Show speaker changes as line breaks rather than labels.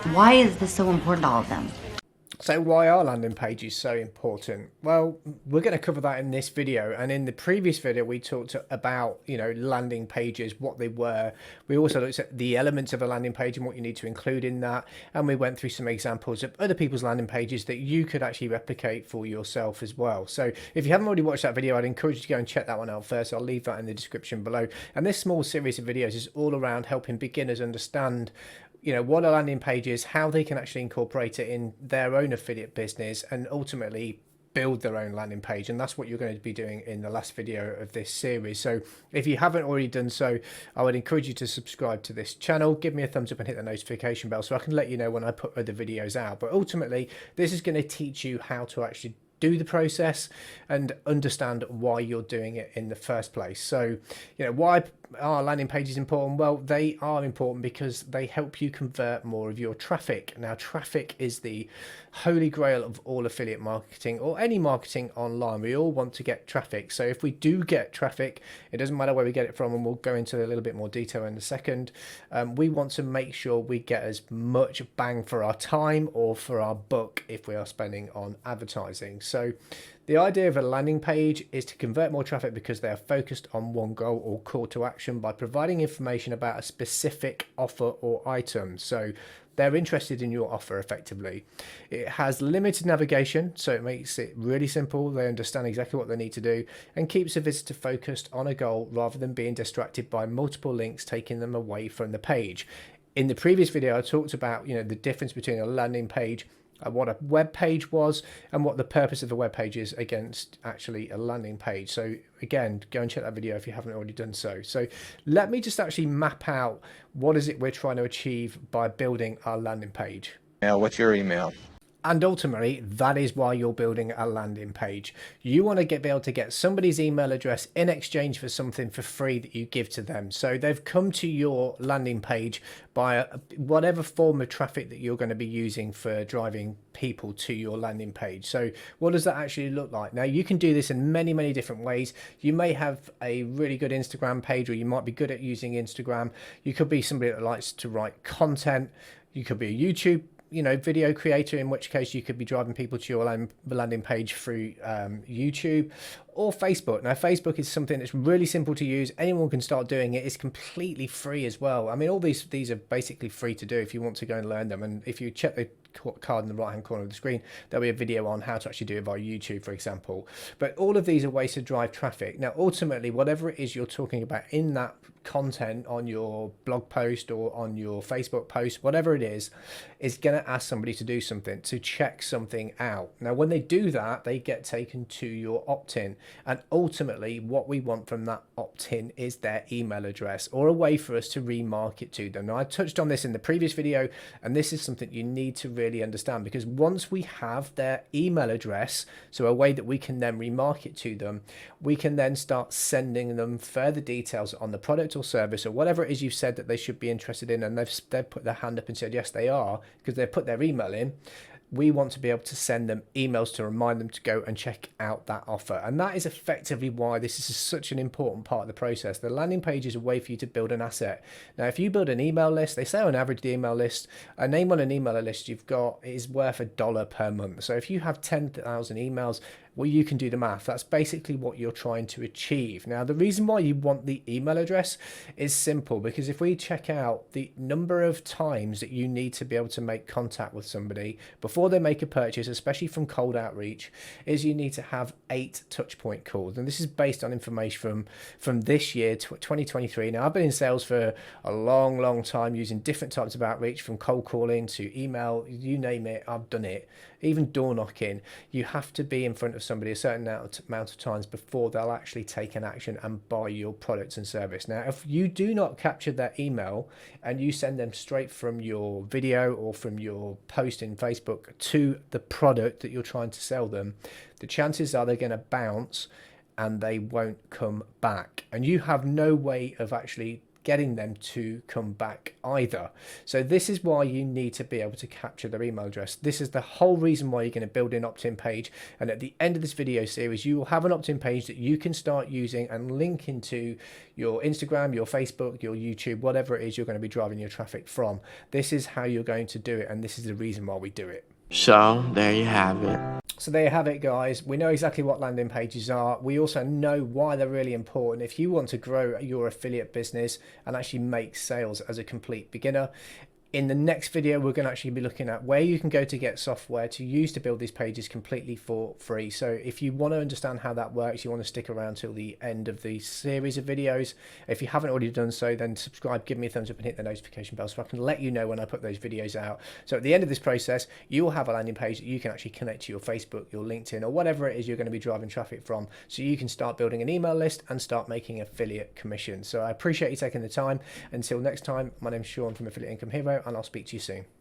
Why is this so important to all of them?
So why are landing pages so important? Well, we're going to cover that in this video, and in the previous video we talked about, landing pages, what they were. We also looked at the elements of a landing page and what you need to include in that, and we went through some examples of other people's landing pages that you could actually replicate for yourself as well. So if you haven't already watched that video, I'd encourage you to go and check that one out first. I'll leave that in the description below. And this small series of videos is all around helping beginners understand what a landing page is, how they can actually incorporate it in their own affiliate business, and ultimately build their own landing page. And that's what you're going to be doing in the last video of this series. So if you haven't already done so, I would encourage you to subscribe to this channel, give me a thumbs up and hit the notification bell so I can let you know when I put other videos out. But ultimately, this is going to teach you how to actually do the process and understand why you're doing it in the first place. So, why are landing pages important? Well, they are important because they help you convert more of your traffic. Now, traffic is the holy grail of all affiliate marketing or any marketing online. We all want to get traffic. So if we do get traffic, it doesn't matter where we get it from, and we'll go into a little bit more detail in a second. We want to make sure we get as much bang for our time or for our buck if we are spending on advertising. So the idea of a landing page is to convert more traffic because they are focused on one goal or call to action by providing information about a specific offer or item. So they're interested in your offer effectively. It has limited navigation, so it makes it really simple. They understand exactly what they need to do and keeps a visitor focused on a goal rather than being distracted by multiple links taking them away from the page. In the previous video, I talked about the difference between a landing page, what a web page was, and what the purpose of a web page is against actually a landing page. So again, go and check that video if you haven't already done so. So let me just actually map out what is it we're trying to achieve by building our landing page.
Now, what's your email?
And ultimately, that is why you're building a landing page. You want to be able to get somebody's email address in exchange for something for free that you give to them. So they've come to your landing page by whatever form of traffic that you're going to be using for driving people to your landing page. So what does that actually look like? Now, you can do this in many, many different ways. You may have a really good Instagram page, or you might be good at using Instagram. You could be somebody that likes to write content. You could be a YouTube video creator, in which case you could be driving people to your landing page through YouTube or Facebook. Now, Facebook is something that's really simple to use. Anyone can start doing it. It's completely free as well. I mean, all these are basically free to do if you want to go and learn them. And if you check the card in the right hand corner of the screen, there'll be a video on how to actually do it via YouTube, for example. But all of these are ways to drive traffic. Now, ultimately, whatever it is you're talking about in that content on your blog post or on your Facebook post, whatever it is going to ask somebody to do something, to check something out. Now, when they do that, they get taken to your opt-in, and ultimately what we want from that opt-in is their email address or a way for us to remarket to them. Now, I touched on this in the previous video, and this is something you need to really understand, because once we have their email address, so a way that we can then remarket to them, we can then start sending them further details on the product or service or whatever it is you've said that they should be interested in, and they've put their hand up and said yes they are, because they've put their email in. We want to be able to send them emails to remind them to go and check out that offer. And that is effectively why this is such an important part of the process. The landing page is a way for you to build an asset. Now, if you build an email list, they say on average the email list, a name on an email list you've got is worth $1 per month. So if you have 10,000 emails, well, you can do the math. That's basically what you're trying to achieve. Now, the reason why you want the email address is simple, because if we check out the number of times that you need to be able to make contact with somebody before they make a purchase, especially from cold outreach, is you need to have 8 touch point calls. And this is based on information from this year, 2023. Now, I've been in sales for a long time using different types of outreach, from cold calling to email, you name it, I've done it. Even door knocking. You have to be in front of somebody a certain amount of times before they'll actually take an action and buy your products and service. Now, if you do not capture their email and you send them straight from your video or from your post in Facebook to the product that you're trying to sell them, the chances are they're going to bounce and they won't come back. And you have no way of actually getting them to come back either. So this is why you need to be able to capture their email address. This is the whole reason why you're going to build an opt-in page. And at the end of this video series, you will have an opt-in page that you can start using and link into your Instagram, your Facebook, your YouTube, whatever it is you're going to be driving your traffic from. This is how you're going to do it, and this is the reason why we do it.
So there you have it.
So there you have it, guys. We know exactly what landing pages are. We also know why they're really important. If you want to grow your affiliate business and actually make sales as a complete beginner, in the next video, we're going to actually be looking at where you can go to get software to use to build these pages completely for free. So if you want to understand how that works, you want to stick around till the end of the series of videos. If you haven't already done so, then subscribe, give me a thumbs up and hit the notification bell so I can let you know when I put those videos out. So at the end of this process, you will have a landing page that you can actually connect to your Facebook, your LinkedIn, or whatever it is you're going to be driving traffic from, so you can start building an email list and start making affiliate commissions. So I appreciate you taking the time. Until next time, my name's Sean from Affiliate Income Hero, and I'll speak to you soon.